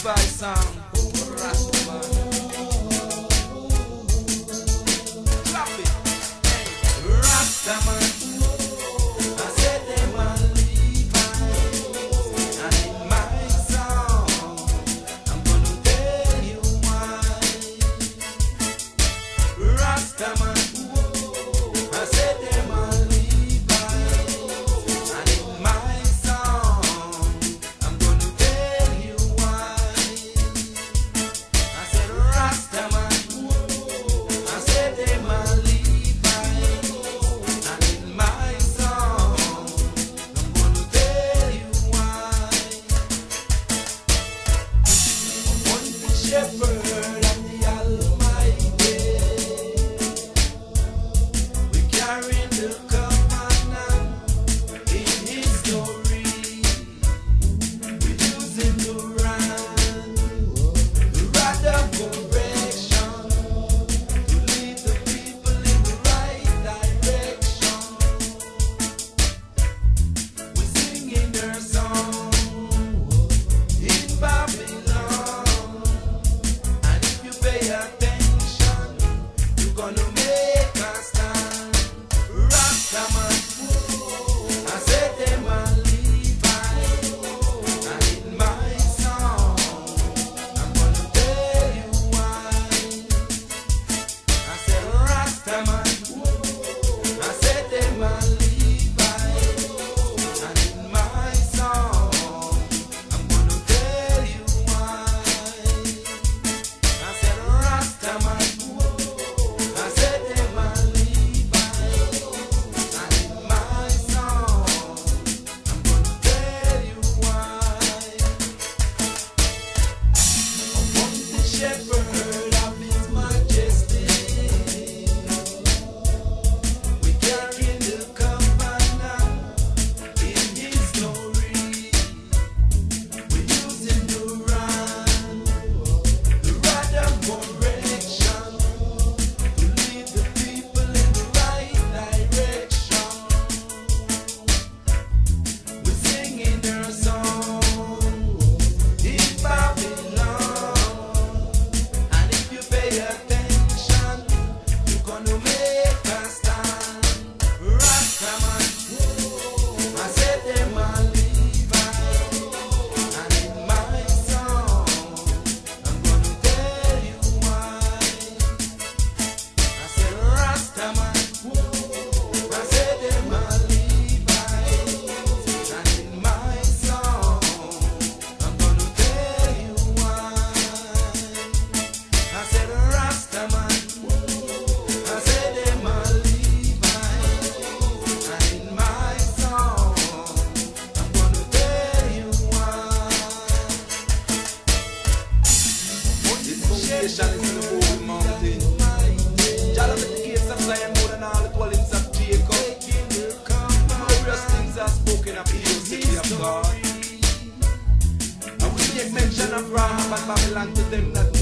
Goodbye song. Rastaman. Clap it. Hey. Rastaman. I said them a Levi. And in my song, I'm gonna tell you why. Rastaman. I said them a Levi. And in my song, I'm gonna tell you why. I said Rastaman. I said them a Levi. And in my song, I'm gonna tell you why. One shepherd of the Almighty, we carrying the covenant in His story. We're using the rod of correction to lead the people in the right direction. We're singing their song in Babylon, and if you pay attention, you're gonna make a stand. Rastaman, I said them a Levi, and in my song, I'm gonna tell you why. I said Rastaman, I said them a Levi, and in my song, I'm gonna tell you why. I said Rastaman, I said them a Levi, and in my song, I'm gonna tell you why. Among the shepherd of His Majesty, we carrying the covenant in His story. We're using the rod of correction to lead the people in the right direction. We're singing their song in Babylon, and if you pay attention, you're gonna make a stand. Rastaman, I said them a Levi, and in my song, I'm gonna tell you why. I said Rastaman, I said them a Levi, and in my song, I'm gonna tell you why. I said Rastaman, I said them a Levi, and in my song, I'm gonna tell you why. This foundation is in the holy mountain. Jah love the gates of Zion more than all the dwellings of Jacob. Glorious things are spoken of the city of God. And we make mention of Rahab and Babylon to them that